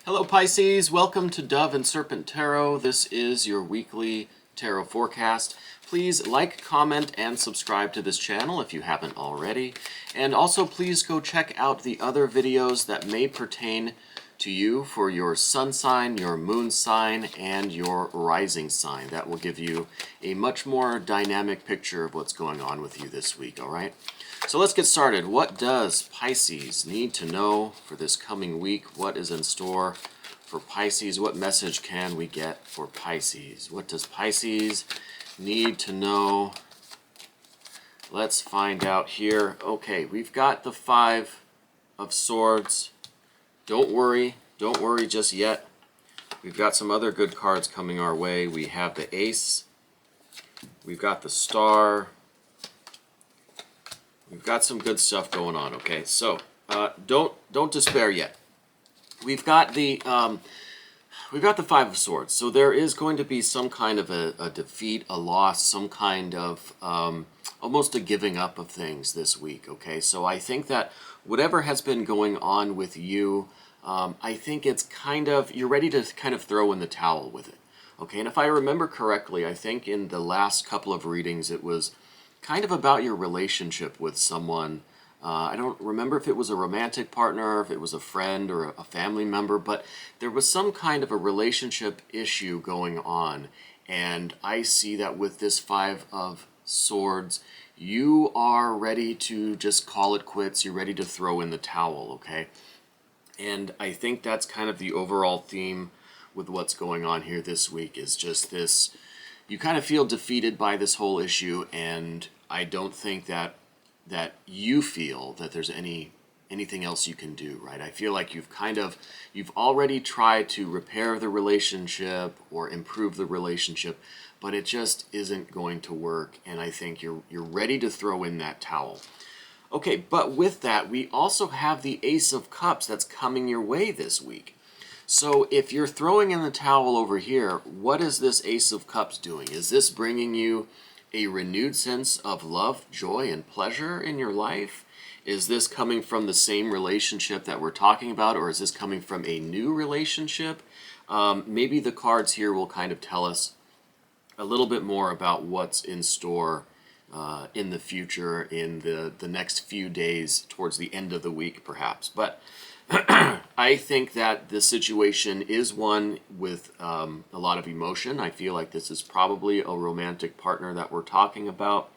Hello Pisces, welcome to Dove and Serpent Tarot. This is your weekly tarot forecast. Please like, comment, and subscribe to this channel if you haven't already. And also please go check out the other videos that may pertain to you for your sun sign, your moon sign, and your rising sign. That will give you a much more dynamic picture of what's going on with you this week, all right? So let's get started. What does Pisces need to know for this coming week? What is in store for Pisces? What message can we get for Pisces? What does Pisces need to know? Let's find out here. Okay, we've got the Five of Swords. Don't worry just yet. We've got some other good cards coming our way. We have the Ace. We've got the Star. We've got some good stuff going on, okay? So don't despair yet. We've got the Five of Swords. So there is going to be some kind of a defeat, a loss, some kind of almost a giving up of things this week, okay? So I think that whatever has been going on with you, I think it's kind of, you're ready to kind of throw in the towel with it, okay? And if I remember correctly, I think in the last couple of readings it was kind of about your relationship with someone. I don't remember if it was a romantic partner, if it was a friend or a family member, but there was some kind of a relationship issue going on. And I see that with this Five of Swords, you are ready to just call it quits. You're ready to throw in the towel, okay? And I think that's kind of the overall theme with what's going on here this week, is just this, you kind of feel defeated by this whole issue, and I don't think that you feel that there's anything else you can do, right? I feel like you've already tried to repair the relationship or improve the relationship, but it just isn't going to work, and I think you're ready to throw in that towel. Okay, but with that, we also have the Ace of Cups that's coming your way this week. So if you're throwing in the towel over here, what is this Ace of Cups doing? Is this bringing you a renewed sense of love, joy, and pleasure in your life? Is this coming from the same relationship that we're talking about, or is this coming from a new relationship? Maybe the cards here will kind of tell us a little bit more about what's in store in the future, in the next few days, towards the end of the week perhaps. But I think that the situation is one with a lot of emotion. I feel like this is probably a romantic partner that we're talking about,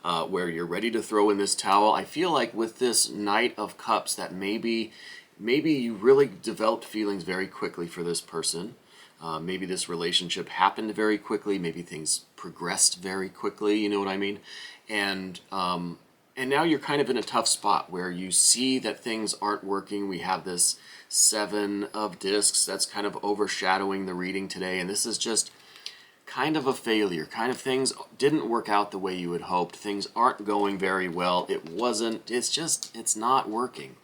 where you're ready to throw in this towel. I feel like with this Knight of Cups that maybe you really developed feelings very quickly for this person. Maybe this relationship happened very quickly. Maybe things progressed very quickly, you know what I mean? And now you're kind of in a tough spot where you see that things aren't working. We have this Seven of Discs that's kind of overshadowing the reading today, and this is just kind of a failure. Kind of things didn't work out the way you had hoped. Things aren't going very well. It's not working.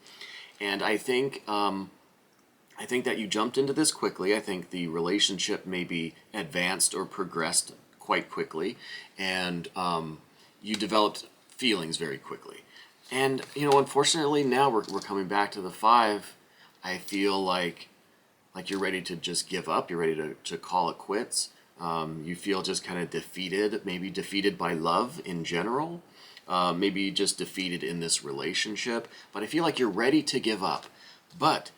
And I think that you jumped into this quickly. I think the relationship maybe advanced or progressed quite quickly, and you developed feelings very quickly. And, you know, unfortunately now we're coming back to the Five. I feel like you're ready to just give up. You're ready to call it quits. You feel just kind of defeated, maybe defeated by love in general, maybe just defeated in this relationship. But I feel like you're ready to give up. But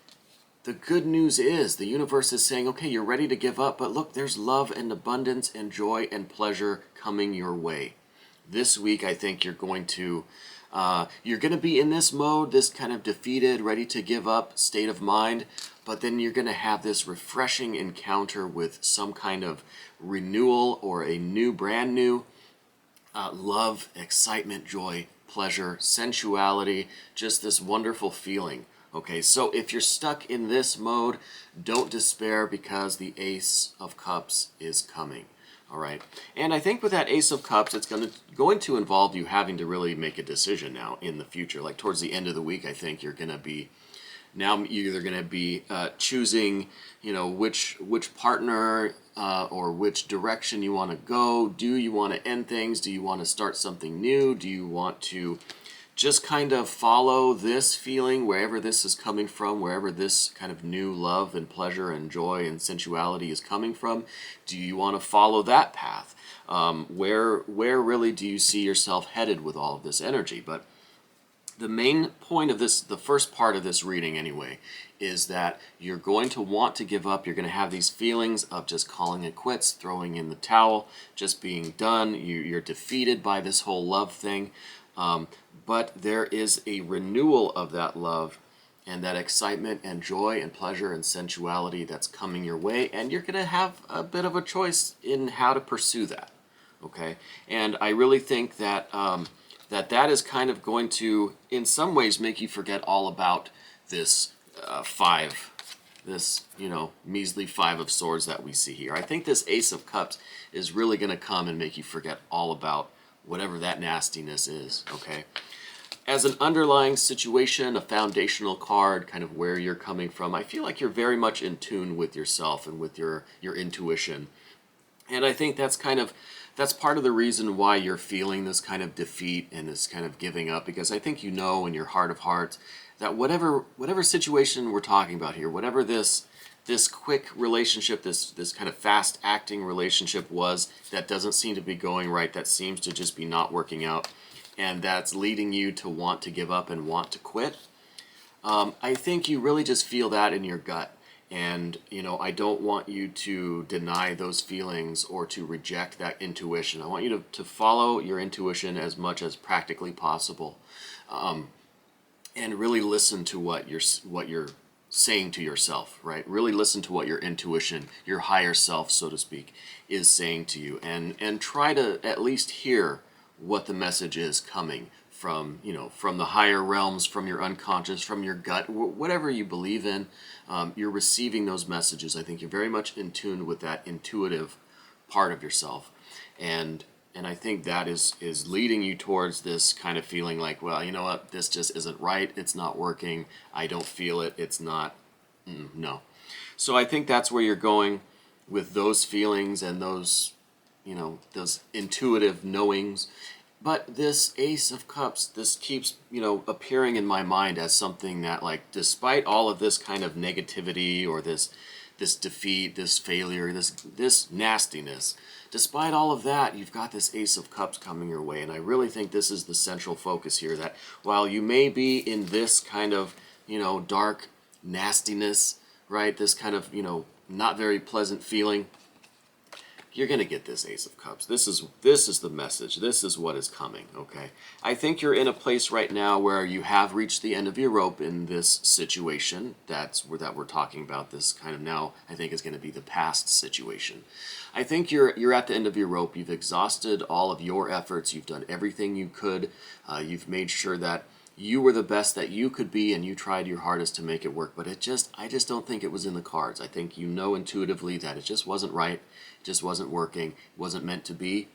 the good news is the universe is saying, okay, you're ready to give up, but look, there's love and abundance and joy and pleasure coming your way. This week, I think you're going to be in this mode, this kind of defeated, ready to give up state of mind, but then you're going to have this refreshing encounter with some kind of renewal or a brand new love, excitement, joy, pleasure, sensuality, just this wonderful feeling. Okay, so if you're stuck in this mode, don't despair, because the Ace of Cups is coming. All right, and I think with that Ace of Cups, it's going to involve you having to really make a decision now in the future. Like towards the end of the week, I think you're either going to be choosing, you know, which partner or which direction you want to go. Do you want to end things? Do you want to start something new? Do you want to just kind of follow this feeling wherever this is coming from, wherever this kind of new love and pleasure and joy and sensuality is coming from. Do you want to follow that path? Where really do you see yourself headed with all of this energy? But the main point of this, the first part of this reading anyway, is that you're going to want to give up. You're going to have these feelings of just calling it quits, throwing in the towel, just being done. You're defeated by this whole love thing. But there is a renewal of that love and that excitement and joy and pleasure and sensuality that's coming your way, and you're going to have a bit of a choice in how to pursue that. Okay? And I really think that that is kind of going to, in some ways, make you forget all about this measly Five of Swords that we see here. I think this Ace of Cups is really going to come and make you forget all about whatever that nastiness is, okay? As an underlying situation, a foundational card, kind of where you're coming from, I feel like you're very much in tune with yourself and with your intuition. And I think that's part of the reason why you're feeling this kind of defeat and this kind of giving up, because I think you know in your heart of hearts that whatever situation we're talking about here, whatever this quick relationship, this kind of fast acting relationship was that doesn't seem to be going right, that seems to just be not working out, and that's leading you to want to give up and want to quit. I think you really just feel that in your gut. And, I don't want you to deny those feelings or to reject that intuition. I want you to follow your intuition as much as practically possible, and really listen to what you're saying to yourself, right? Really listen to what your intuition, your higher self, so to speak, is saying to you, and try to at least hear what the message is coming from, from the higher realms, from your unconscious, from your gut, whatever you believe in. You're receiving those messages. I think you're very much in tune with that intuitive part of yourself, and I think that is leading you towards this kind of feeling like, well, you know what, this just isn't right. It's not working. I don't feel it. It's not. No. So I think that's where you're going with those feelings and those intuitive knowings. But this Ace of Cups, this keeps, appearing in my mind as something that, like, despite all of this kind of negativity or this defeat, this failure, this nastiness, despite all of that, you've got this Ace of Cups coming your way. And I really think this is the central focus here, that while you may be in this kind of, dark nastiness, right, this kind of, not very pleasant feeling, you're going to get this Ace of Cups. This is the message. This is what is coming, okay? I think you're in a place right now where you have reached the end of your rope in this situation. That we're talking about. This kind of now, I think, is going to be the past situation. I think you're at the end of your rope. You've exhausted all of your efforts. You've done everything you could. You've made sure that you were the best that you could be, and you tried your hardest to make it work. But I just don't think it was in the cards. I think intuitively that it just wasn't right. Just wasn't working, wasn't meant to be,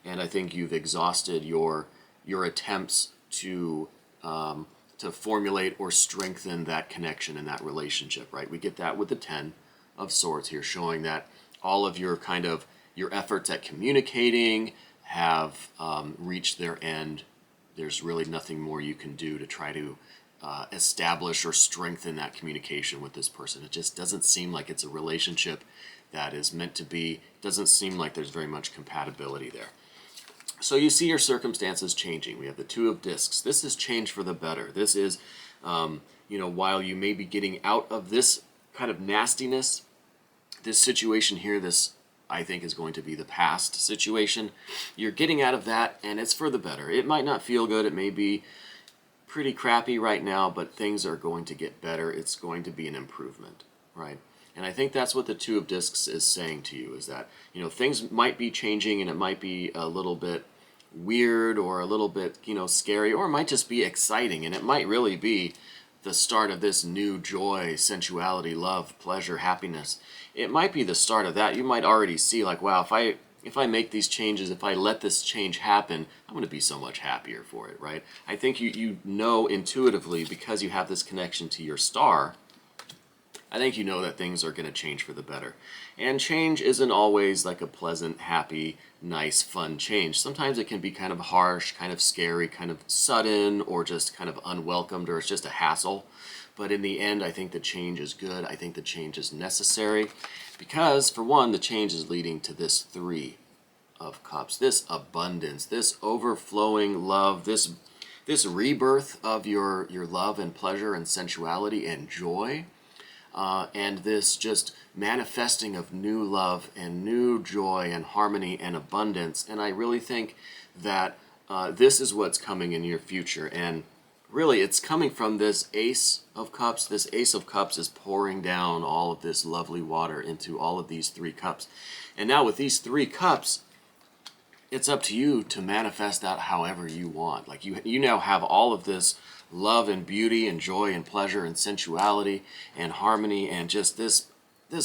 and I think you've exhausted your attempts to formulate or strengthen that connection and that relationship. Right? We get that with the Ten of Swords here, showing that all of your your efforts at communicating have reached their end. There's really nothing more you can do to try to establish or strengthen that communication with this person. It just doesn't seem like it's a relationship that is meant to be. Doesn't seem like there's very much compatibility there. So you see your circumstances changing. We have the Two of Discs. This is change for the better. This is, while you may be getting out of this kind of nastiness, this situation here, this I think is going to be the past situation. You're getting out of that, and it's for the better. It might not feel good. It may be pretty crappy right now, but things are going to get better. It's going to be an improvement, right? And I think that's what the Two of Discs is saying to you, is that, things might be changing, and it might be a little bit weird or a little bit, scary, or it might just be exciting, and it might really be the start of this new joy, sensuality, love, pleasure, happiness. It might be the start of that. You might already see, like, wow, if I make these changes, if I let this change happen, I'm going to be so much happier for it, right? I think you know intuitively, because you have this connection to your star, I think you know that things are going to change for the better. And change isn't always like a pleasant, happy, nice, fun change. Sometimes it can be kind of harsh, kind of scary, kind of sudden, or just kind of unwelcomed, or it's just a hassle. But in the end, I think the change is good. I think the change is necessary because, for one, the change is leading to this Three of Cups, this abundance, this overflowing love, this rebirth of your love and pleasure and sensuality and joy, and this just manifesting of new love and new joy and harmony and abundance. And I really think that this is what's coming in your future. And really, it's coming from this Ace of Cups. This Ace of Cups is pouring down all of this lovely water into all of these three cups. And now with these three cups, it's up to you to manifest that however you want. Like you now have all of this love and beauty and joy and pleasure and sensuality and harmony and just this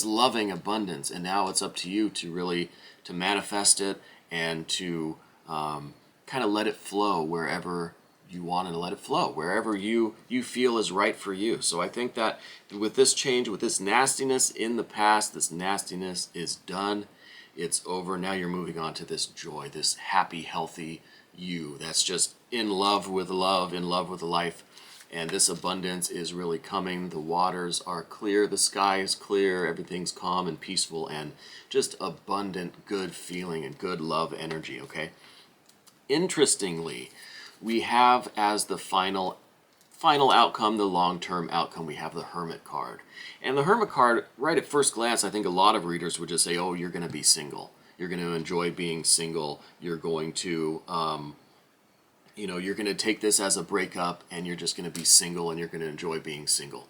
loving abundance. And now it's up to you to really to manifest it and to kind of let it flow wherever you want to let it flow, wherever you feel is right for you. So I think that with this change, with this nastiness in the past, this nastiness is done. It's over. Now you're moving on to this joy, this happy, healthy you that's just in love, in love with life. And this abundance is really coming. The waters are clear, the sky is clear, everything's calm and peaceful and just abundant, good feeling and good love energy, okay? Interestingly, we have as the final outcome, the long-term outcome, we have the Hermit card. And the Hermit card, right at first glance, I think a lot of readers would just say, oh, you're going to be single. You're going to enjoy being single. You're going to, you're going to take this as a breakup and you're just going to be single and you're going to enjoy being single.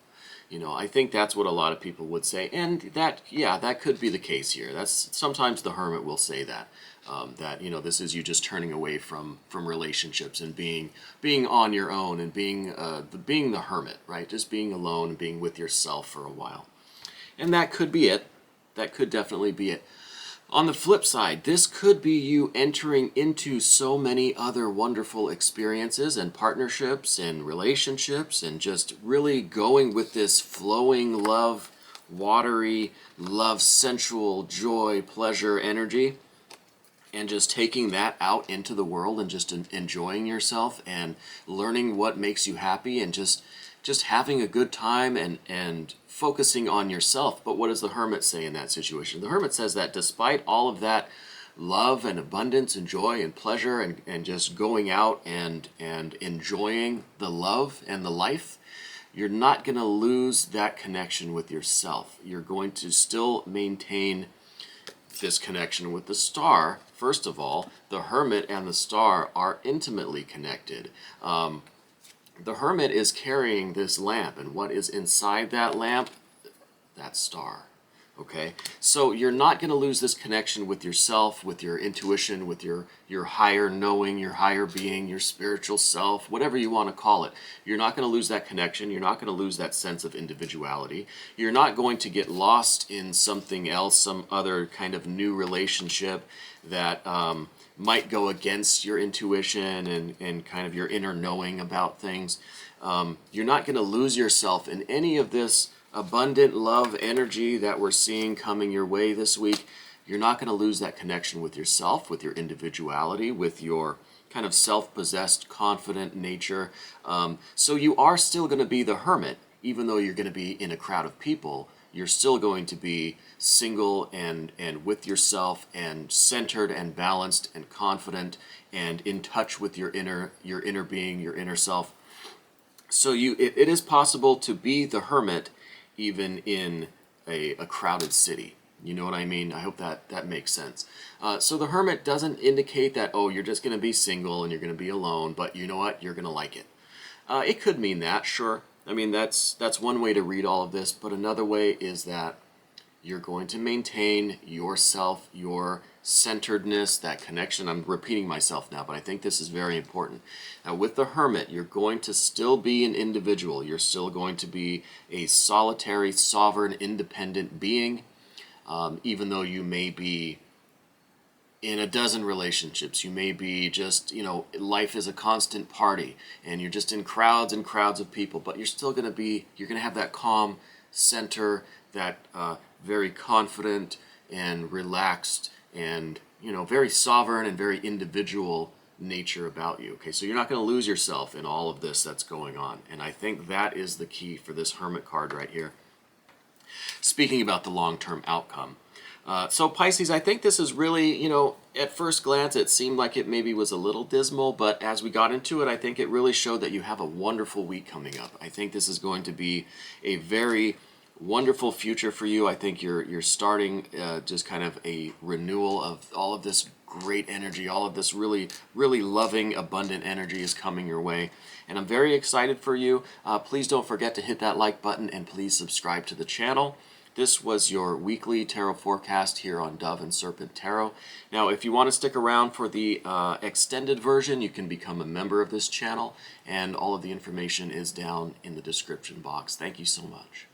I think that's what a lot of people would say. And that could be the case here. That's sometimes the Hermit will say that. This is you just turning away from relationships and being on your own and being the hermit, right? Just being alone and being with yourself for a while. And that could be it. That could definitely be it. On the flip side, this could be you entering into so many other wonderful experiences and partnerships and relationships and just really going with this flowing love, watery love, sensual joy, pleasure, energy, and just taking that out into the world and just enjoying yourself and learning what makes you happy and just having a good time and focusing on yourself. But what does the Hermit say in that situation? The Hermit says that despite all of that love and abundance and joy and pleasure and just going out and enjoying the love and the life, you're not going to lose that connection with yourself. You're going to still maintain this connection with the star. First of all, the Hermit and the star are intimately connected. The Hermit is carrying this lamp, and what is inside that lamp? That star. Okay? So you're not going to lose this connection with yourself, with your intuition, with your higher knowing, your higher being, your spiritual self, whatever you want to call it. You're not going to lose that connection. You're not going to lose that sense of individuality. You're not going to get lost in something else, some other kind of new relationship that might go against your intuition and kind of your inner knowing about things. You're not going to lose yourself in any of this abundant love energy that we're seeing coming your way this week. You're not going to lose that connection with yourself, with your individuality, with your kind of self-possessed, confident nature. So you are still going to be the Hermit, even though you're going to be in a crowd of people. You're still going to be single and with yourself and centered and balanced and confident and in touch with your inner being, your inner self. So it is possible to be the Hermit even in a crowded city. You know what I mean? I hope that makes sense. So the Hermit doesn't indicate that, oh, you're just going to be single and you're going to be alone, but you know what? You're going to like it. It could mean that, sure. I mean, that's one way to read all of this, but another way is that you're going to maintain yourself, your centeredness, that connection. I'm repeating myself now, but I think this is very important. Now, with the Hermit, you're going to still be an individual. You're still going to be a solitary, sovereign, independent being, even though you may be in a dozen relationships. You may be just, life is a constant party, and you're just in crowds and crowds of people, but you're still going to have that calm, center, that very confident and relaxed and, you know, very sovereign and very individual nature about you. Okay, so you're not going to lose yourself in all of this that's going on. And I think that is the key for this Hermit card right here. Speaking about the long-term outcome. So Pisces, I think this is really, you know, at first glance it seemed like it maybe was a little dismal, but as we got into it, I think it really showed that you have a wonderful week coming up. I think this is going to be a very wonderful future for you. I think you're starting just kind of a renewal of all of this great energy, all of this really loving, abundant energy is coming your way. And I'm very excited for you. Please don't forget to hit that like button and please subscribe to the channel. This was your weekly tarot forecast here on Dove and Serpent Tarot. Now, if you want to stick around for the extended version, you can become a member of this channel, and all of the information is down in the description box. Thank you so much.